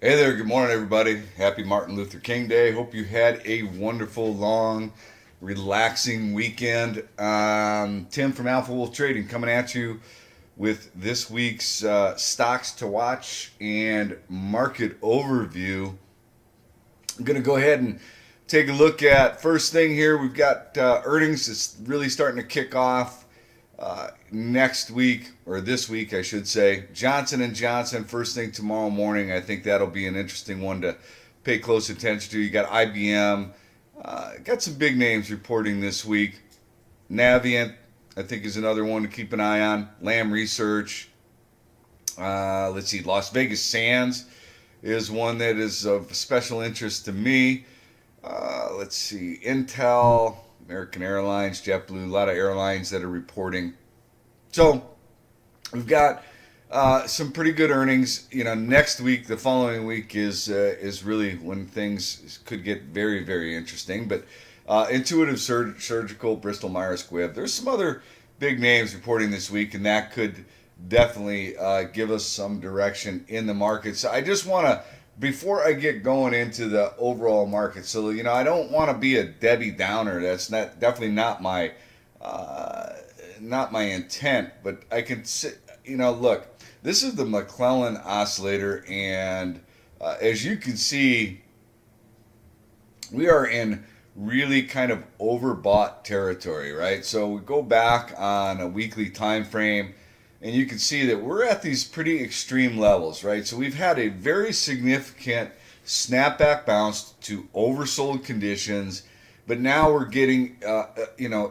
Hey there, good morning, everybody. Happy Martin Luther King Day. Hope you had a wonderful, long, relaxing weekend. Tim from Alpha Wolf Trading coming at you with this week's stocks to watch and market overview. I'm going to go ahead and take a look at first thing here. We've got earnings. It's really starting to kick off next week, or this week, I should say. Johnson and Johnson first thing tomorrow morning. I think that'll be an interesting one to pay close attention to. You got IBM. Got some big names reporting this week. Navient, I think, is another one to keep an eye on. Lam Research. Let's see. Las Vegas Sands is one that is of special interest to me. Let's see. Intel, American Airlines, JetBlue, a lot of airlines that are reporting. So we've got some pretty good earnings. Next week, the following week is really when things could get very, very interesting. But Intuitive Surgical, Bristol Myers Squibb. There's some other big names reporting this week, and that could definitely give us some direction in the market. So I just want to, before I get going into the overall market, so I don't want to be a Debbie Downer. That's not definitely uh, not my intent. But I can sit. Look, this is the McClellan oscillator, and as you can see, we are in really kind of overbought territory, right? So we go back on a weekly time frame, and you can see that we're at these pretty extreme levels, right? So we've had a very significant snapback bounce to oversold conditions, but now we're getting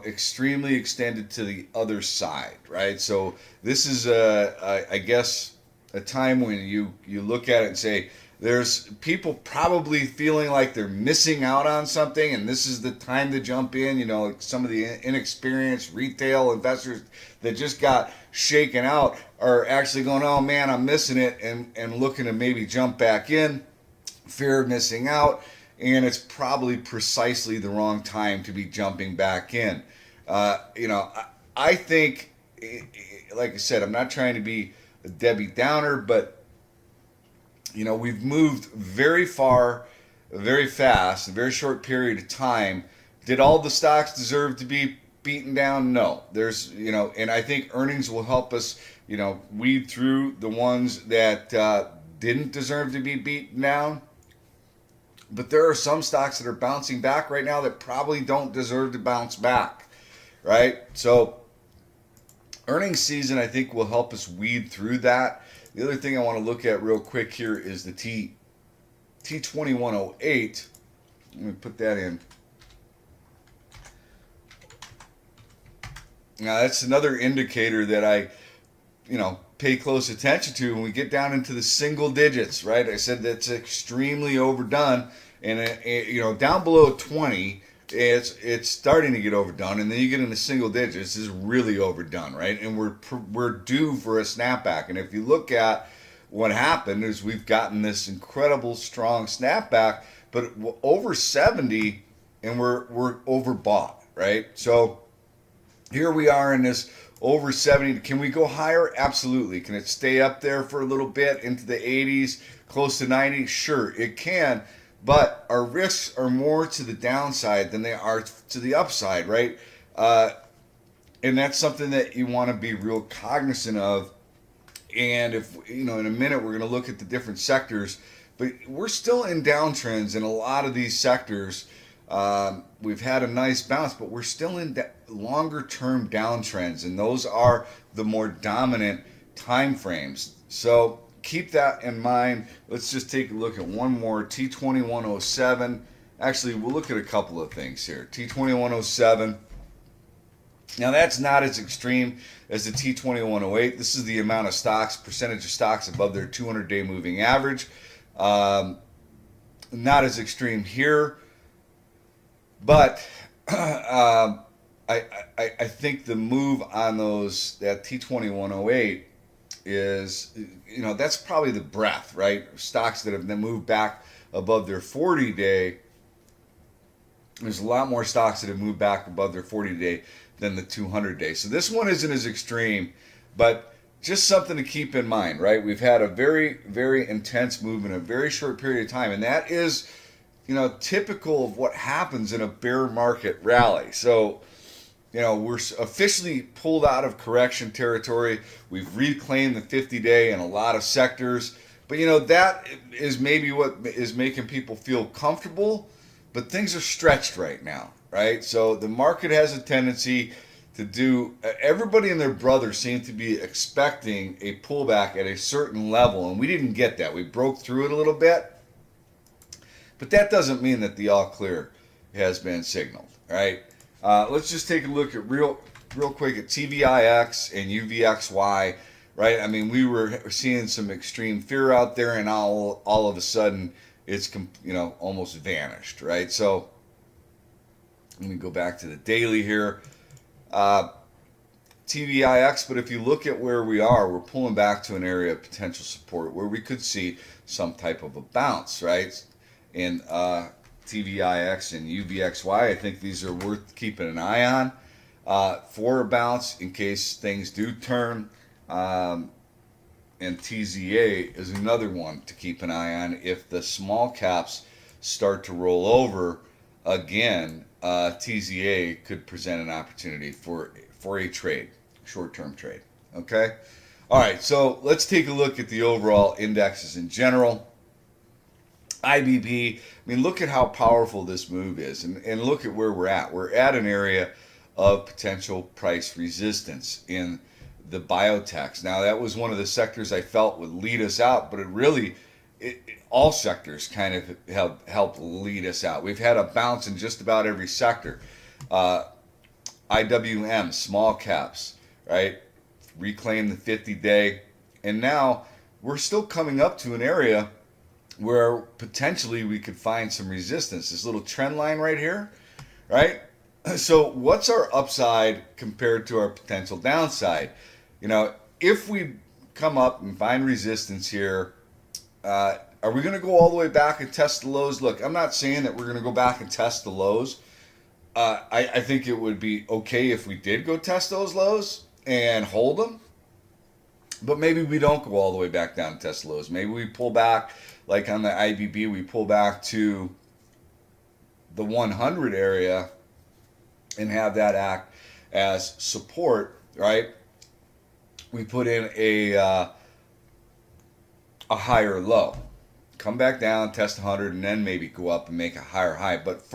extremely extended to the other side, right? So this is I guess a time when you look at it and say there's people probably feeling like they're missing out on something, and this is the time to jump in. Some of the inexperienced retail investors that just got shaken out are actually going, oh man, I'm missing it, and looking to maybe jump back in, fear of missing out, and it's probably precisely the wrong time to be jumping back in. I think, like I said, I'm not trying to be a Debbie Downer, but we've moved very far, very fast, a very short period of time. Did all the stocks deserve to be beaten down? No. And I think earnings will help us, weed through the ones that didn't deserve to be beaten down. But there are some stocks that are bouncing back right now that probably don't deserve to bounce back, right? So earnings season, I think, will help us weed through that. The other thing I want to look at real quick here is the T2108. Let me put that in. Now that's another indicator that I, pay close attention to when we get down into the single digits, right? I said that's extremely overdone, and down below 20, it's starting to get overdone, and then you get into single digits, this is really overdone, right? And we're due for a snapback. And if you look at what happened, is we've gotten this incredible strong snapback, but over 70, and we're overbought, right? So here we are in this over 70. Can we go higher? Absolutely. Can it stay up there for a little bit into the 80s, close to 90? Sure, it can. But our risks are more to the downside than they are to the upside, right? And that's something that you want to be real cognizant of. And if, in a minute, we're going to look at the different sectors, but we're still in downtrends in a lot of these sectors. We've had a nice bounce, but we're still in longer term downtrends, and those are the more dominant time frames. So keep that in mind. Let's just take a look at one more T2107. Actually, we'll look at a couple of things here. T2107. Now that's not as extreme as the T2108. This is the amount of stocks, percentage of stocks above their 200-day moving average. Not as extreme here. But I think the move on that T2108 is, that's probably the breadth, right? Stocks that have then moved back above their 40-day. There's a lot more stocks that have moved back above their 40-day than the 200-day. So this one isn't as extreme, but just something to keep in mind, right? We've had a very, very intense move in a very short period of time, and that is, typical of what happens in a bear market rally. So, we're officially pulled out of correction territory. We've reclaimed the 50-day in a lot of sectors. But, that is maybe what is making people feel comfortable. But things are stretched right now, right? So the market has a tendency to do, everybody and their brother seem to be expecting a pullback at a certain level. And we didn't get that. We broke through it a little bit. But that doesn't mean that the all clear has been signaled, right? Let's just take a look at real quick at TVIX and UVXY, right? I mean, we were seeing some extreme fear out there, and all of a sudden it's almost vanished, right? So let me go back to the daily here. TVIX, but if you look at where we are, we're pulling back to an area of potential support where we could see some type of a bounce, right? And TVIX and UVXY, I think these are worth keeping an eye on for a bounce in case things do turn. And TZA is another one to keep an eye on. If the small caps start to roll over again, TZA could present an opportunity for a trade, short-term trade. Okay? All right, so let's take a look at the overall indexes in general. IBB, I mean, look at how powerful this move is, and look at where we're at. We're at an area of potential price resistance in the biotechs. Now, that was one of the sectors I felt would lead us out, but all sectors kind of have helped lead us out. We've had a bounce in just about every sector. IWM, small caps, right? Reclaim the 50-day, and now we're still coming up to an area where potentially we could find some resistance. This little trend line right here, right? So what's our upside compared to our potential downside? If we come up and find resistance here, are we going to go all the way back and test the lows? Look, I'm not saying that we're going to go back and test the lows. I think it would be okay if we did go test those lows and hold them. But maybe we don't go all the way back down and test lows. Maybe we pull back, like on the IBB, we pull back to the 100 area and have that act as support, right? We put in a higher low. Come back down, test 100, and then maybe go up and make a higher high. But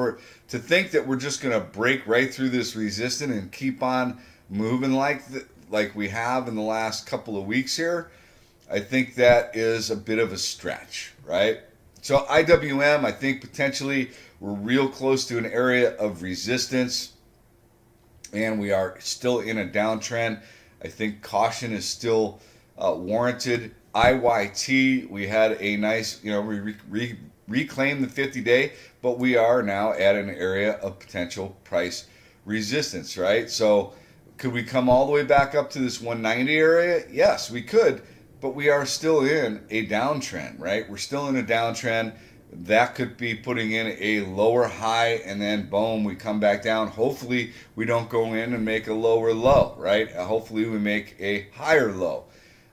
to think that we're just going to break right through this resistance and keep on moving like we have in the last couple of weeks here, I think that is a bit of a stretch, right? So IWM, I think potentially we're real close to an area of resistance, and we are still in a downtrend. I think caution is still warranted. IYT, we had a nice, we reclaimed the 50-day, but we are now at an area of potential price resistance, right? So could we come all the way back up to this 190 area? Yes, we could, but we are still in a downtrend, right? We're still in a downtrend. That could be putting in a lower high, and then boom, we come back down. Hopefully we don't go in and make a lower low, right? Hopefully we make a higher low.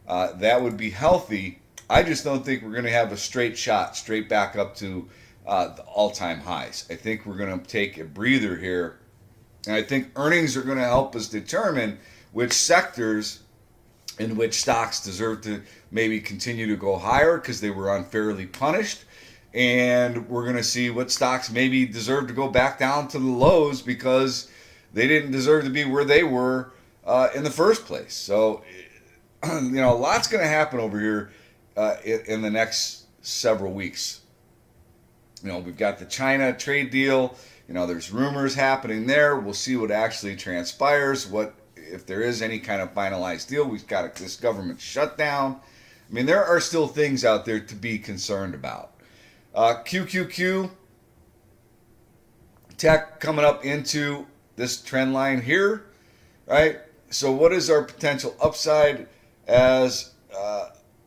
That would be healthy. I just don't think we're going to have a straight shot straight back up to the all-time highs. I think we're going to take a breather here, and I think earnings are going to help us determine which sectors and which stocks deserve to maybe continue to go higher because they were unfairly punished. And we're going to see what stocks maybe deserve to go back down to the lows because they didn't deserve to be where they were in the first place. So, a lot's going to happen over here in the next several weeks. We've got the China trade deal. There's rumors happening there. We'll see what actually transpires. What if there is any kind of finalized deal? We've got this government shutdown. I mean, there are still things out there to be concerned about. QQQ tech coming up into this trend line here, right? So what is our potential upside as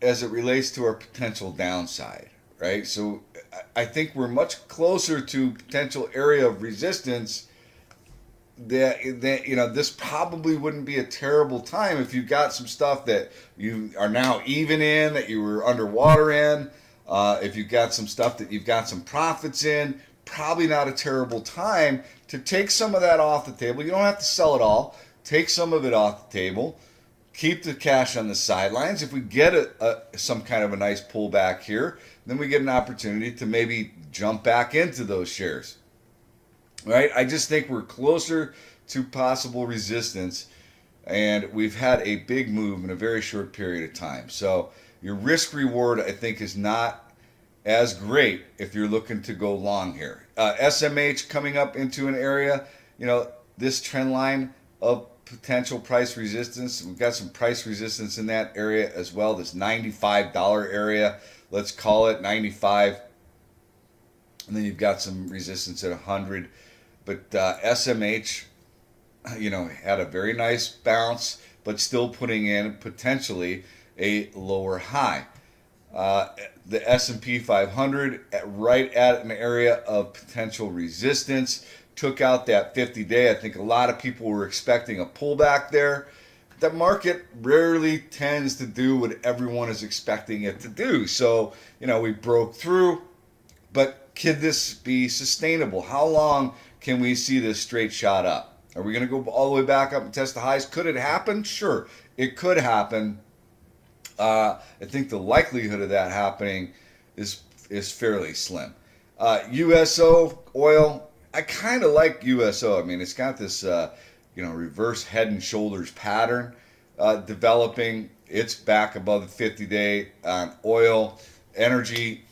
it relates to our potential downside, right? So I think we're much closer to potential area of resistance this probably wouldn't be a terrible time if you've got some stuff that you are now even in, that you were underwater in. If you've got some stuff that you've got some profits in, probably not a terrible time to take some of that off the table. You don't have to sell it all. Take some of it off the table. Keep the cash on the sidelines. If we get some kind of a nice pullback here, then we get an opportunity to maybe jump back into those shares. Right? I just think we're closer to possible resistance, and we've had a big move in a very short period of time. So your risk reward, I think, is not as great if you're looking to go long here. SMH coming up into an area, this trend line of potential price resistance. We've got some price resistance in that area as well. This $95 area, let's call it 95. And then you've got some resistance at 100. But SMH, had a very nice bounce, but still putting in potentially a lower high. The S&P 500 right at an area of potential resistance, took out that 50-day. I think a lot of people were expecting a pullback there. The market rarely tends to do what everyone is expecting it to do. So, we broke through, but can this be sustainable? How long can we see this straight shot up? Are we going to go all the way back up and test the highs? Could it happen? Sure, it could happen. I think the likelihood of that happening is fairly slim. USO oil, I kind of like USO. I mean, it's got this reverse head and shoulders pattern developing. It's back above the 50-day on oil. Energy,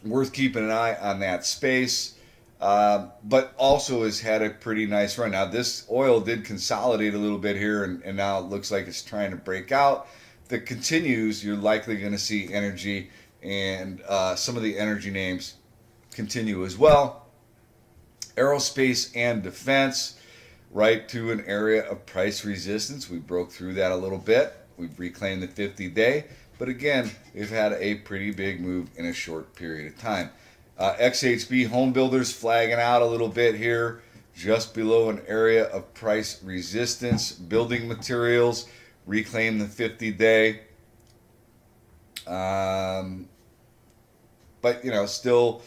worth keeping an eye on that space. But also has had a pretty nice run. Now, this oil did consolidate a little bit here, and now it looks like it's trying to break out. If it continues, you're likely going to see energy and some of the energy names continue as well. Aerospace and defense, right to an area of price resistance. We broke through that a little bit. We've reclaimed the 50-day. But again, we've had a pretty big move in a short period of time. XHB home builders flagging out a little bit here, just below an area of price resistance. Building materials, reclaim the 50-day. But, still,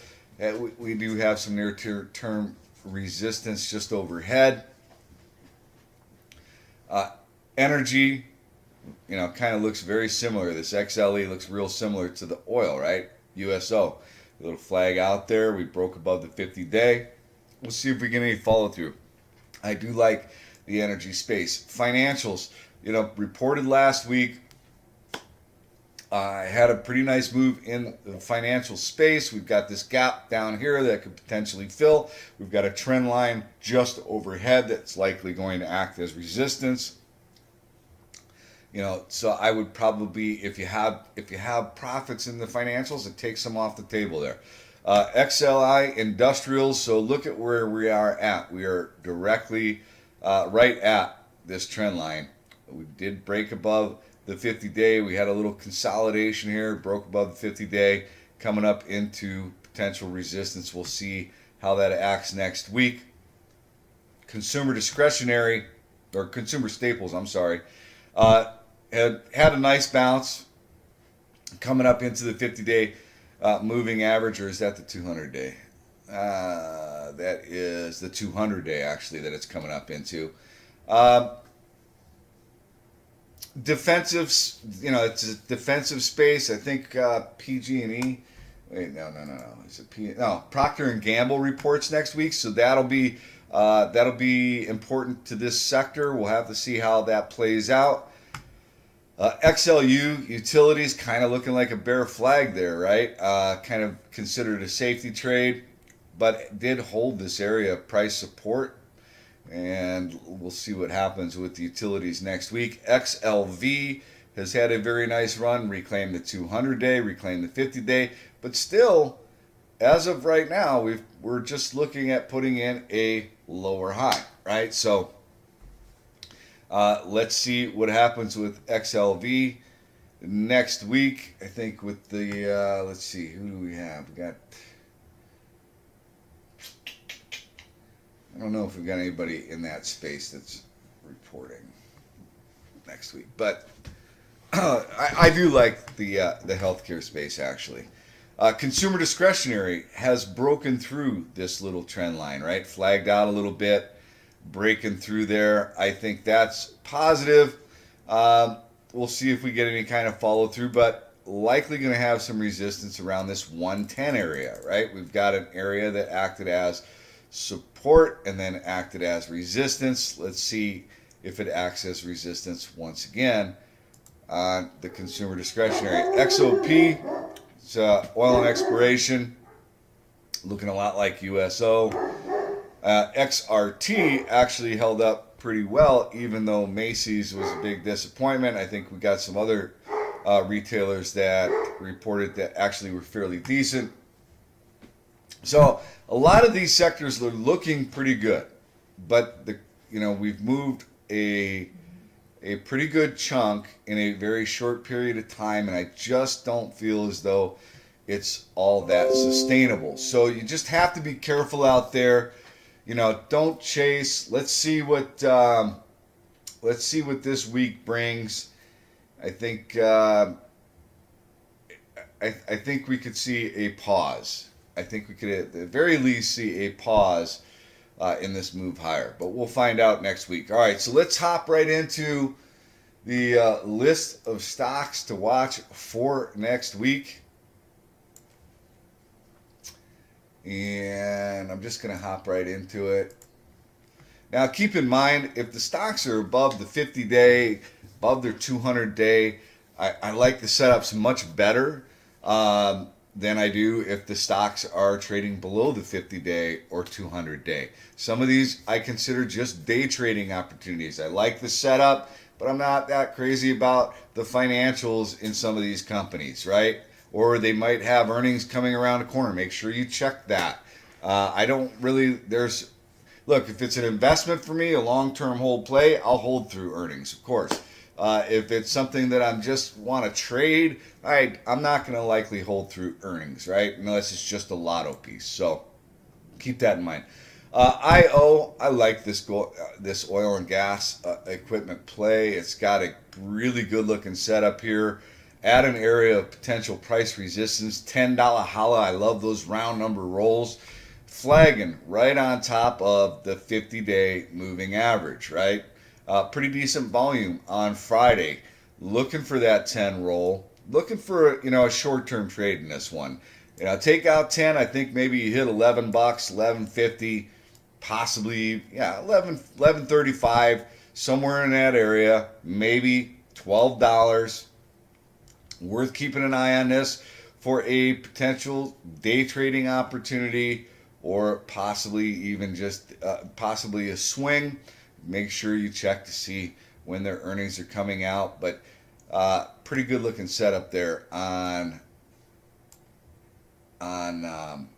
we do have some near-term resistance just overhead. Energy, kind of looks very similar. This XLE looks real similar to the oil, right? USO. A little flag out there. We broke above the 50-day. We'll see if we get any follow through. I do like the energy space. Financials, reported last week. I had a pretty nice move in the financial space. We've got this gap down here that could potentially fill. We've got a trend line just overhead that's likely going to act as resistance. So I would probably, if you have profits in the financials, it takes some off the table there. XLI Industrials. So look at where we are at. We are directly right at this trend line. We did break above the 50-day. We had a little consolidation here, broke above the 50-day, coming up into potential resistance. We'll see how that acts next week. Consumer discretionary, or consumer staples, I'm sorry, had a nice bounce coming up into the 50-day moving average, or is that the 200-day? That is the 200-day, actually, that it's coming up into. Defensive, it's a defensive space. I think PG&E. Wait, no. Is it No, Procter and Gamble reports next week, so that'll be important to this sector. We'll have to see how that plays out. XLU utilities kind of looking like a bear flag there, right? Kind of considered a safety trade, but did hold this area of price support. And we'll see what happens with the utilities next week. XLV has had a very nice run, reclaimed the 200-day, reclaimed the 50-day, but still, as of right now, we're just looking at putting in a lower high, right? So let's see what happens with XLV next week. I think with the, let's see, who do we have? We got, I don't know if we've got anybody in that space that's reporting next week, but I do like the healthcare space actually. Consumer discretionary has broken through this little trend line, right? Flagged out a little bit, breaking through there. I think that's positive. We'll see if we get any kind of follow through, but likely going to have some resistance around this 110 area, right? We've got an area that acted as support and then acted as resistance. Let's see if it acts as resistance once again on the consumer discretionary. XOP, it's oil and exploration, looking a lot like USO. XRT actually held up pretty well, even though Macy's was a big disappointment. I think we got some other retailers that reported that actually were fairly decent. So a lot of these sectors are looking pretty good, but we've moved a pretty good chunk in a very short period of time, and I just don't feel as though it's all that sustainable. So you just have to be careful out there. Don't chase. Let's see what this week brings. I think I think we could see a pause. I think we could at the very least see a pause in this move higher, but we'll find out next week. All right, so let's hop right into the list of stocks to watch for next week. And I'm just going to hop right into it. Now, keep in mind, if the stocks are above the 50-day, above their 200-day, I like the setups much better than I do if the stocks are trading below the 50-day or 200-day. Some of these I consider just day trading opportunities. I like the setup, but I'm not that crazy about the financials in some of these companies, right? Or they might have earnings coming around the corner. Make sure you check that. I don't really, look, if it's an investment for me, a long-term hold play, I'll hold through earnings, of course. If it's something that I'm just want to trade, I'm not going to likely hold through earnings, right? Unless it's just a lotto piece. So keep that in mind. I like this oil and gas equipment play. It's got a really good looking setup here. At an area of potential price resistance, $10 holla. I love those round number rolls. Flagging right on top of the 50-day moving average, right? Pretty decent volume on Friday. Looking for that 10 roll. Looking for a short-term trade in this one. Take out 10. I think maybe you hit $11, $11.50, possibly 11.35, somewhere in that area. Maybe $12. Worth keeping an eye on this for a potential day trading opportunity, or possibly even just possibly a swing. Make sure you check to see when their earnings are coming out, but pretty good looking setup there on IO,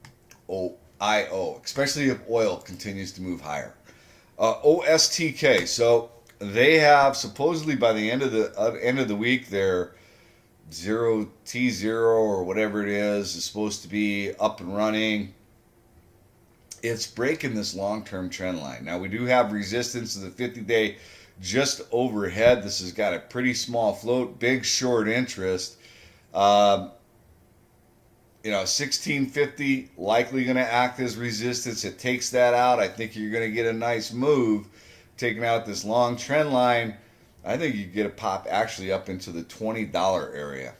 especially if oil continues to move higher. OSTK, so they have supposedly by the end of the week their 0T0 or whatever it is supposed to be up and running. It's breaking this long-term trend line. Now we do have resistance to the 50-day just overhead. This has got a pretty small float, big short interest. 1650 likely going to act as resistance. It takes that out. I think you're going to get a nice move taking out this long trend line. I think you get a pop actually up into the $20 area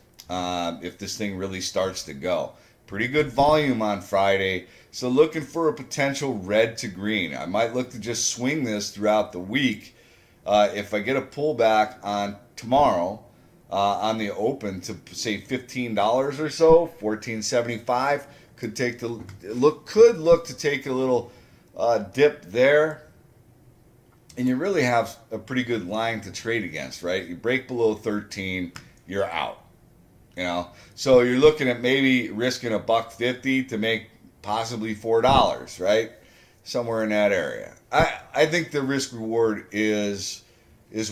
if this thing really starts to go. Pretty good volume on Friday. So looking for a potential red to green. I might look to just swing this throughout the week. If I get a pullback on tomorrow on the open to say $15 or so, $14.75, could look to take a little dip there. And you really have a pretty good line to trade against, right? You break below 13, you're out. So you're looking at maybe risking $1.50 to make possibly $4, right? Somewhere in that area. I think the risk reward is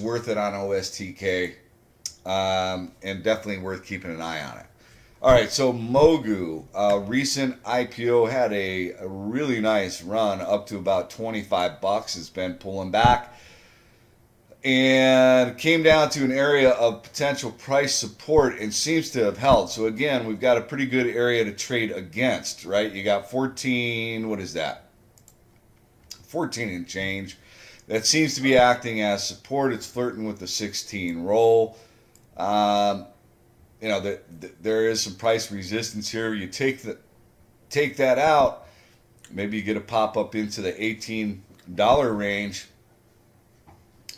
worth it on OSTK, and definitely worth keeping an eye on it. All right, so Mogu, recent IPO had a really nice run up to about 25 bucks. It's been pulling back and came down to an area of potential price support and seems to have held. So again, we've got a pretty good area to trade against, right? You got 14, what is that? 14 and change. That seems to be acting as support. It's flirting with the 16 roll. Um, there is some price resistance here. You take that out, maybe you get a pop up into the $18 range.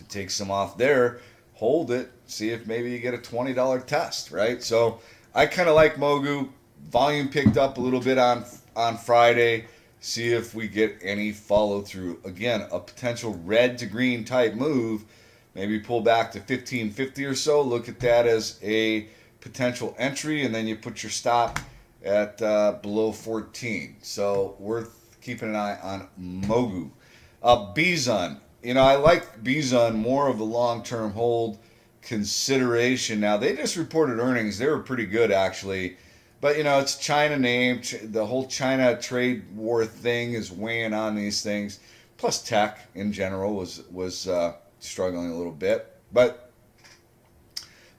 Take some off there, hold it, see if maybe you get a $20 test, right? So I kind of like Mogu. Volume picked up a little bit on Friday. See if we get any follow through. Again, a potential red to green type move. Maybe pull back to 1550 or so. Look at that as a potential entry, and then you put your stop at below 14. So worth keeping an eye on Mogu. Bison. I like Bison more of a long-term hold consideration. Now, they just reported earnings. They were pretty good, actually. But, it's China name. The whole China trade war thing is weighing on these things. Plus, tech in general was struggling a little bit. But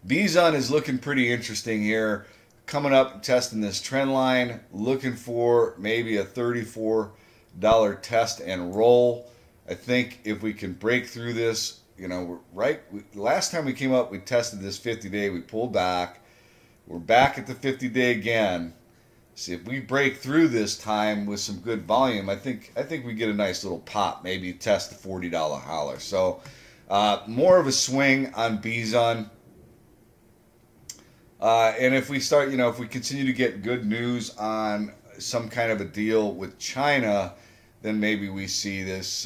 Bison is looking pretty interesting here. Coming up and testing this trend line. Looking for maybe a $34 test and roll. I think if we can break through this, last time we came up, we tested this 50-day, we pulled back. We're back at the 50-day again. See if we break through this time with some good volume. I think we get a nice little pop, maybe test the $40 holler. So more of a swing on Bison. And if we start, if we continue to get good news on some kind of a deal with China, then maybe we see this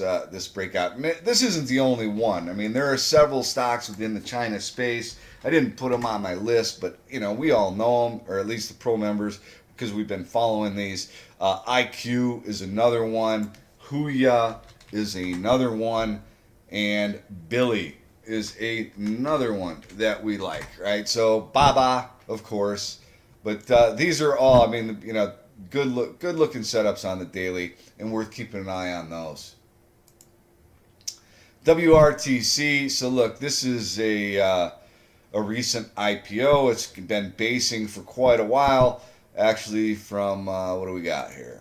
breakout. This isn't the only one. I mean, there are several stocks within the China space. I didn't put them on my list, but we all know them, or at least the pro members, because we've been following these. IQ is another one. Huya is another one, and Billy is another one that we like, right? So Baba, of course, but these are all. Good looking setups on the daily, and worth keeping an eye on those. WRTC. So look, this is a recent IPO. It's been basing for quite a while, actually. From what do we got here?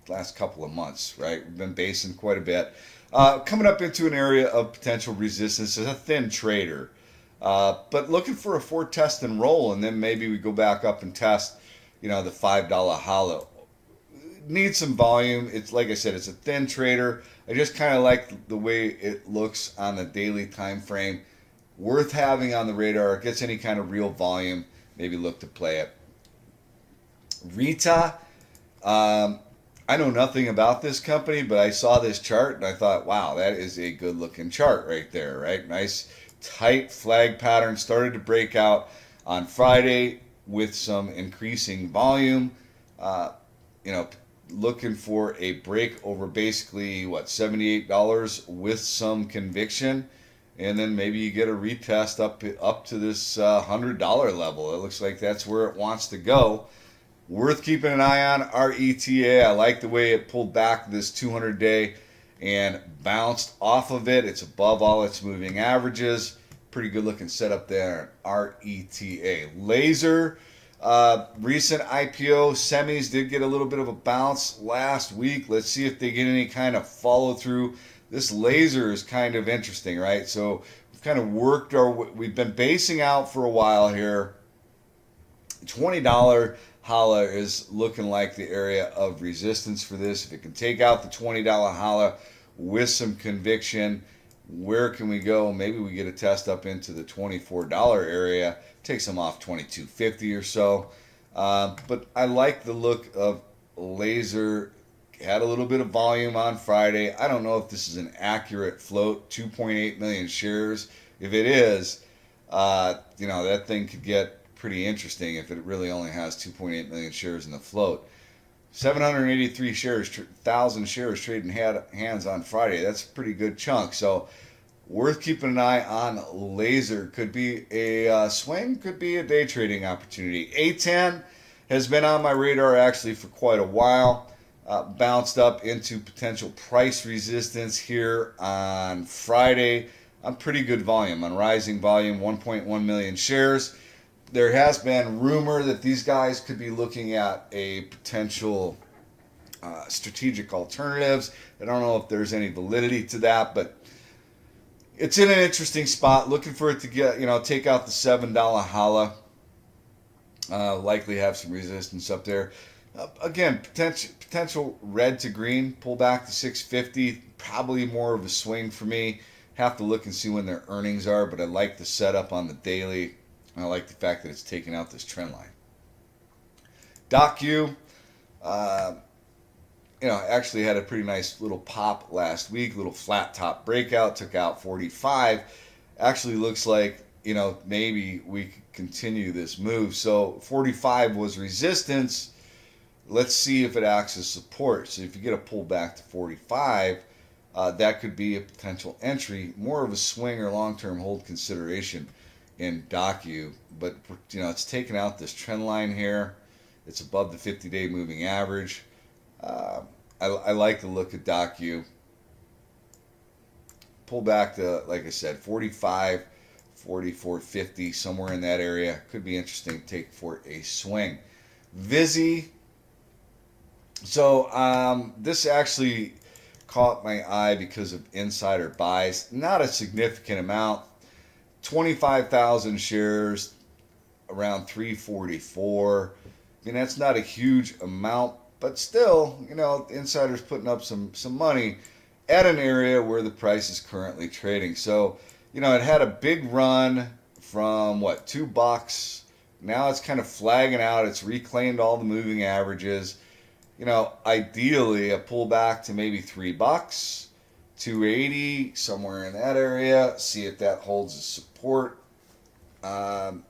Last couple of months, right? We've been basing quite a bit. Coming up into an area of potential resistance as a thin trader. But looking for a 4 test and roll, and then maybe we go back up and test, the $5 hollow. Need some volume. It's like I said, it's a thin trader. I just kind of like the way it looks on the daily time frame. Worth having on the radar. It gets any kind of real volume, maybe look to play it. Rita. I know nothing about this company, but I saw this chart and I thought, wow, that is a good looking chart right there, right? Nice tight flag pattern. Started to break out on Friday with some increasing volume. Looking for a break over basically, $78 with some conviction. And then maybe you get a retest up to this $100 level. It looks like that's where it wants to go. Worth keeping an eye on. RETA. I like the way it pulled back this 200-day and bounced off of it. It's above all its moving averages. Pretty good looking setup there. RETA. Laser. Recent IPO. Semis did get a little bit of a bounce last week. Let's see if they get any kind of follow through. This laser is kind of interesting, right? So we've kind of we've been basing out for a while here. $20 holla is looking like the area of resistance for this. If it can take out the $20 holla with some conviction, where can we go? Maybe we get a test up into the $24 area. Takes them off $22.50 or so. But I like the look of laser. Had a little bit of volume on Friday. I don't know if this is an accurate float. 2.8 million shares. If it is, that thing could get pretty interesting if it really only has 2.8 million shares in the float. 783,000 shares trading hands on Friday. That's a pretty good chunk. So Worth keeping an eye on. Laser could be a swing, could be a day trading opportunity. A10 has been on my radar actually for quite a while. Bounced up into potential price resistance here on Friday on pretty good volume, on rising volume, 1.1 million shares. There has been rumor that these guys could be looking at a potential strategic alternatives. I don't know if there's any validity to that, but it's in an interesting spot. Looking for it to get, take out the $7 holla. Likely have some resistance up there. Again, potential red to green, pull back to 650. Probably more of a swing for me. Have to look and see when their earnings are, but I like the setup on the daily. I like the fact that it's taking out this trend line. DocU, actually had a pretty nice little pop last week, little flat top breakout, took out 45. Actually looks like, maybe we could continue this move. So 45 was resistance. Let's see if it acts as support. So if you get a pull back to 45, that could be a potential entry, more of a swing or long-term hold consideration in DocU. But, it's taken out this trend line here. It's above the 50-day moving average. I like the look at DocU. Pull back to, like I said, 45, 44.50, somewhere in that area. Could be interesting to take for a swing. Vizzy. So this actually caught my eye because of insider buys. Not a significant amount. 25,000 shares, around 344. I mean, that's not a huge amount, but still, insiders putting up some money at an area where the price is currently trading. So, it had a big run from $2. Now it's kind of flagging out. It's reclaimed all the moving averages. Ideally a pullback to maybe $3, 280, somewhere in that area. See if that holds as support.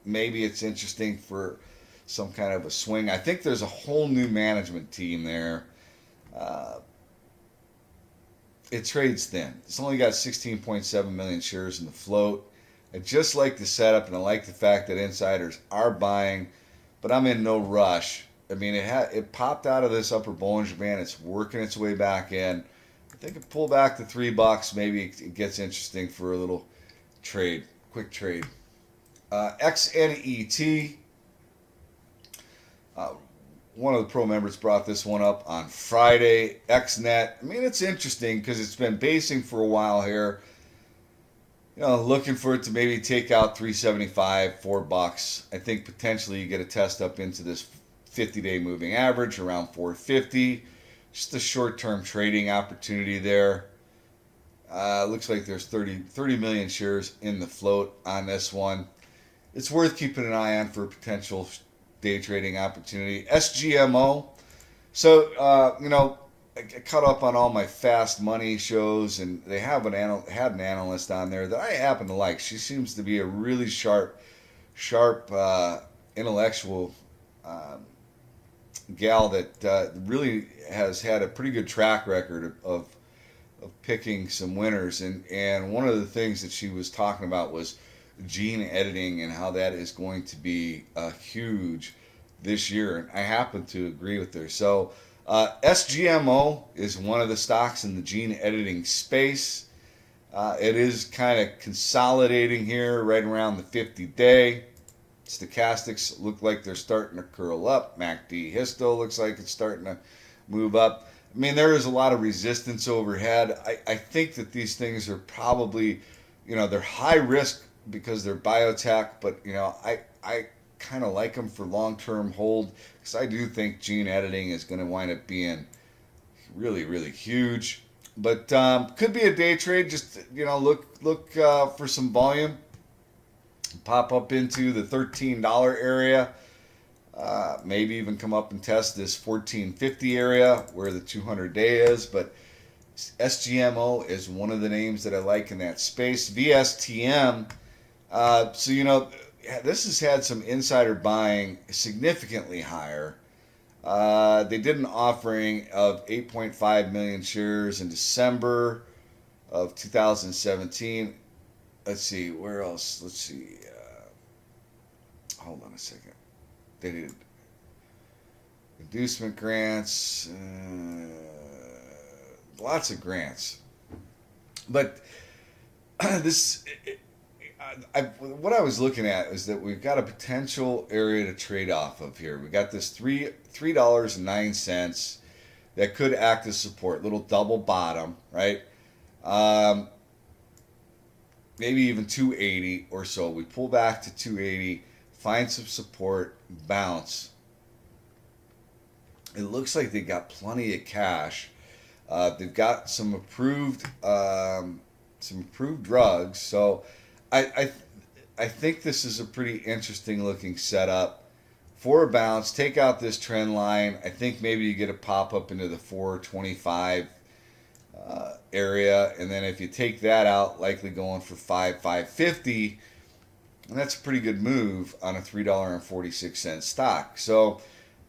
Maybe it's interesting for some kind of a swing. I think there's a whole new management team there. It trades thin. It's only got 16.7 million shares in the float. I just like the setup, and I like the fact that insiders are buying, but I'm in no rush. I mean, it popped out of this upper Bollinger Band. It's working its way back in. I think it pulled back to $3. Maybe it gets interesting for a little trade, quick trade. XNET. One of the pro members brought this one up on Friday. XNet. I mean, it's interesting because it's been basing for a while here. Looking for it to maybe take out 375, $4. I think potentially you get a test up into this 50-day moving average around 450. Just a short-term trading opportunity there. Looks like there's 30 million shares in the float on this one. It's worth keeping an eye on for a potential day trading opportunity. SGMO. So, I caught up on all my fast money shows, and they have had an analyst on there that I happen to like. She seems to be a really sharp, intellectual gal that really has had a pretty good track record of picking some winners. And one of the things that she was talking about was gene editing and how that is going to be huge this year. And I happen to agree with her. So SGMO is one of the stocks in the gene editing space. It is kind of consolidating here right around the 50-day. Stochastics look like they're starting to curl up. MACD Histo looks like it's starting to move up. I mean, there is a lot of resistance overhead. I think that these things are probably, they're high risk because they're biotech, but, I kind of like them for long-term hold because I do think gene editing is going to wind up being really, really huge. But could be a day trade. Just, look for some volume. Pop up into the $13 area. Maybe even come up and test this $14.50 area where the 200-day is. But SGMO is one of the names that I like in that space. VSTM. This has had some insider buying significantly higher. They did an offering of 8.5 million shares in December of 2017. let's see, where else? Let's see. Hold on a second. They did inducement grants, lots of grants. But this, what I was looking at is that we've got a potential area to trade off of here. We got this $3.09 that could act as support, little double bottom, right? Um, Maybe even 280 or so. We pull back to 280, find some support, bounce. It looks like they got plenty of cash. They've got some approved drugs. So I, I I think this is a pretty interesting looking setup for a bounce. Take out this trend line. I think maybe you get a pop up into the 425 area, and then if you take that out, likely going for 550, and that's a pretty good move on a $3.46 stock. So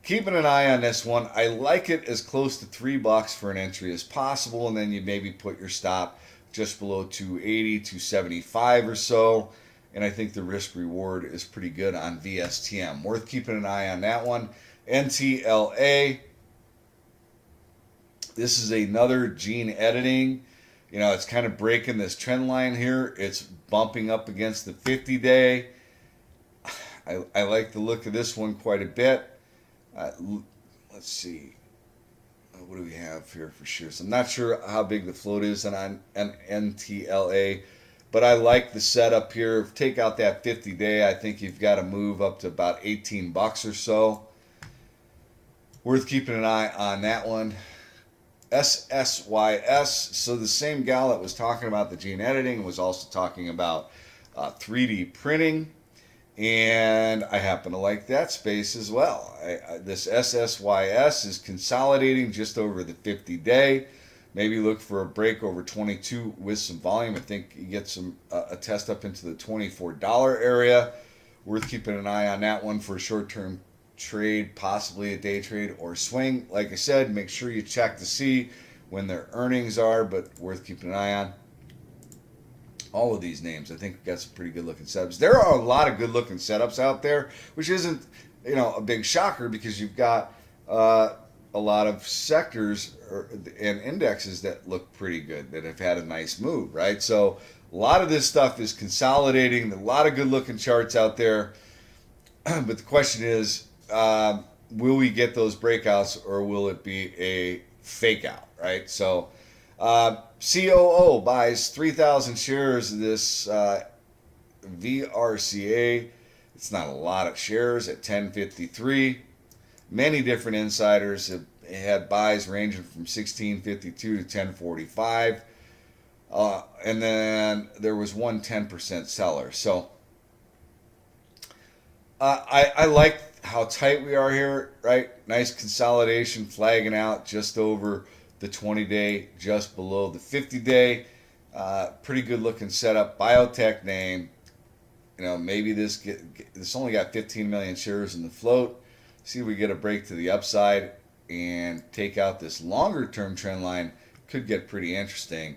keeping an eye on this one. I like it as close to $3 for an entry as possible, and then you maybe put your stop just below 280, 275 or so. And I think the risk reward is pretty good on VSTM. Worth keeping an eye on that one. NTLA. This is another gene editing. You know, it's kind of breaking this trend line here. It's bumping up against the 50-day. I like the look of this one quite a bit. Let's see. What do we have here for sure? So I'm not sure how big the float is on NTLA, but I like the setup here. Take out that 50-day. I think you've got to move up to about $18 or so. Worth keeping an eye on that one. SSYS. So the same gal that was talking about the gene editing was also talking about 3D printing. And I happen to like that space as well. This SSYS is consolidating just over the 50-day. Maybe look for a break over 22 with some volume. I think you get some a test up into the $24 area. Worth keeping an eye on that one for a short-term trade, possibly a day trade or swing. Like I said, make sure you check to see when their earnings are, but worth keeping an eye on. All of these names, I think we've got some pretty good looking setups. There are a lot of good looking setups out there, which isn't, a big shocker because you've got a lot of sectors and indexes that look pretty good, that have had a nice move, right? So a lot of this stuff is consolidating. A lot of good looking charts out there. But the question is, will we get those breakouts or will it be a fake out, right? So COO buys 3,000 shares of this VRCA. It's not a lot of shares at 10.53. Many different insiders have had buys ranging from 16.52 to 10.45. And then there was one 10% seller. So I like how tight we are here, right? Nice consolidation, flagging out just over the 20-day, just below the 50-day. Pretty good looking setup. Biotech name. Maybe this only got 15 million shares in the float. See if we get a break to the upside and take out this longer term trend line. Could get pretty interesting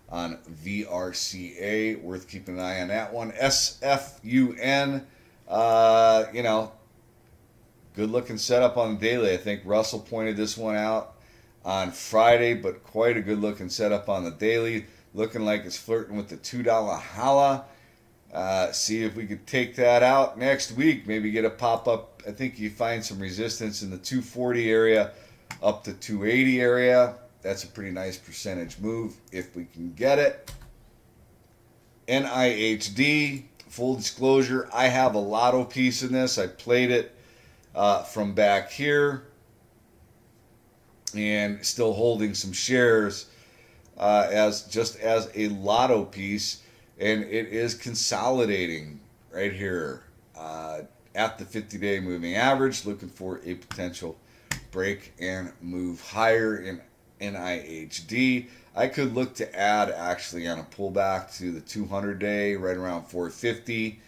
on VRCA. Worth keeping an eye on that one. SFUN. Good looking setup on the daily. I think Russell pointed this one out on Friday, but quite a good looking setup on the daily. Looking like it's flirting with the $2 holla. See if we could take that out next week. Maybe get a pop up. I think you find some resistance in the 240 area up to 280 area. That's a pretty nice percentage move if we can get it. NIHD, full disclosure, I have a lotto piece in this. I played it from back here and still holding some shares as a lotto piece, and it is consolidating right here at the 50-day moving average, looking for a potential break and move higher in NIHD. I could look to add actually on a pullback to the 200-day right around 450.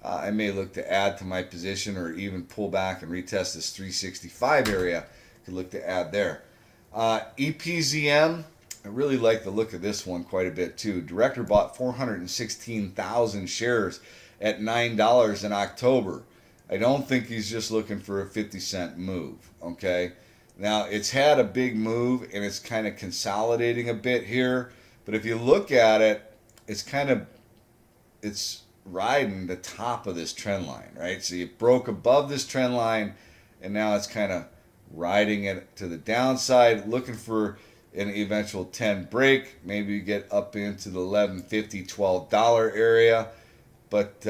I may look to add to my position or even pull back and retest this 365 area. Could look to add there. EPZM, I really like the look of this one quite a bit too. Director bought 416,000 shares at $9 in October. I don't think he's just looking for a 50-cent move. Okay. Now it's had a big move and it's kind of consolidating a bit here. But if you look at it, it's riding the top of this trend line, right? So you broke above this trend line and now it's kind of riding it to the downside, looking for an eventual 10 break. Maybe you get up into the $11.50, $12 area. But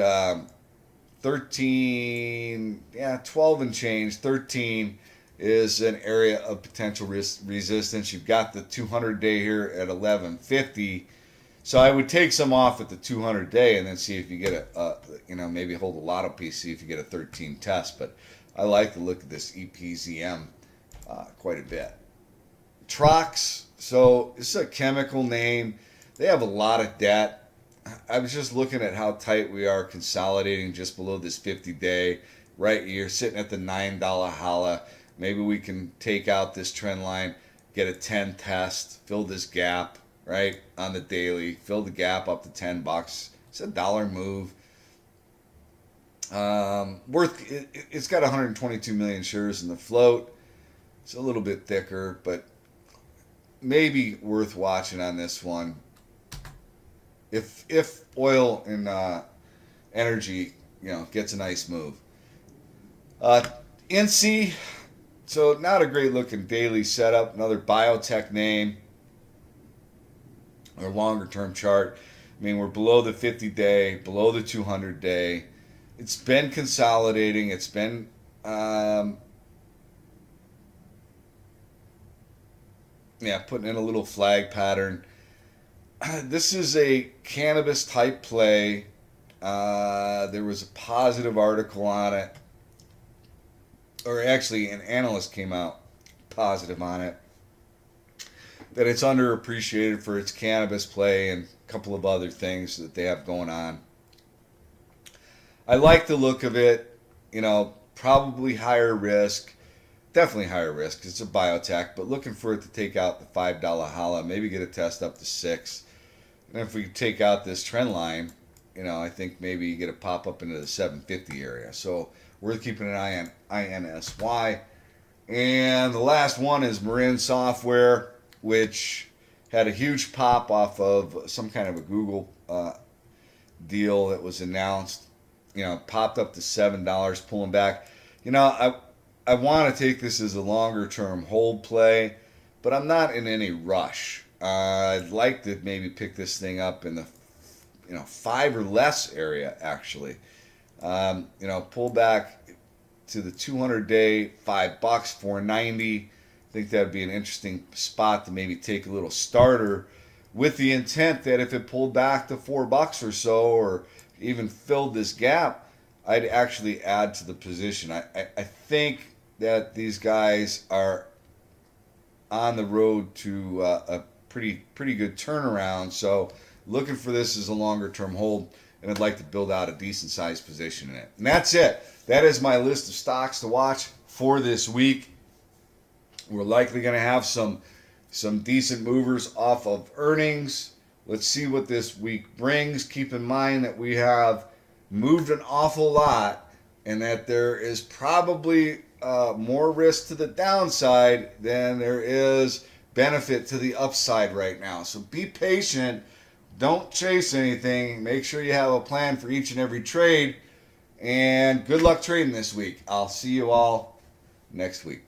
13, 12 and change, 13 is an area of potential resistance. You've got the 200-day here at 11.50. So I would take some off at the 200-day and then see if you get maybe hold a lotto piece, see if you get a 13 test. But I like the look of this EPZM quite a bit. Trox, so this is a chemical name. They have a lot of debt. I was just looking at how tight we are consolidating just below this 50-day. Right here, sitting at the $9 holla. Maybe we can take out this trend line, get a 10 test, fill this gap, right, on the daily, fill the gap up to $10. It's a dollar move. It's got 122 million shares in the float. It's a little bit thicker, but maybe worth watching on this one. If oil and energy, gets a nice move. NC, so not a great looking daily setup. Another biotech name or longer term chart. I mean, we're below the 50-day, below the 200-day. It's been consolidating. It's been putting in a little flag pattern. This is a cannabis type play. There was a positive article on it, or actually an analyst came out positive on it, that it's underappreciated for its cannabis play and a couple of other things that they have going on. I like the look of it, probably higher risk, definitely higher risk because it's a biotech, but looking for it to take out the $5 holla, maybe get a test up to 6. And if we take out this trend line, I think maybe you get a pop up into the 750 area. So worth keeping an eye on INSY. And the last one is Marin Software, which had a huge pop off of some kind of a Google deal that was announced. Popped up to $7, pulling back. I want to take this as a longer term hold play, but I'm not in any rush. I'd like to maybe pick this thing up in the 5 or less area, actually. Pull back to the 200-day, $5, $4.90. I think that'd be an interesting spot to maybe take a little starter, with the intent that if it pulled back to $4 or so, or even filled this gap, I'd actually add to the position. I think that these guys are on the road to a pretty good turnaround. So looking for this as a longer term hold, and I'd like to build out a decent sized position in it. And that's it. That is my list of stocks to watch for this week. We're likely going to have some decent movers off of earnings. Let's see what this week brings. Keep in mind that we have moved an awful lot and that there is probably more risk to the downside than there is benefit to the upside right now. So be patient. Don't chase anything. Make sure you have a plan for each and every trade. And good luck trading this week. I'll see you all next week.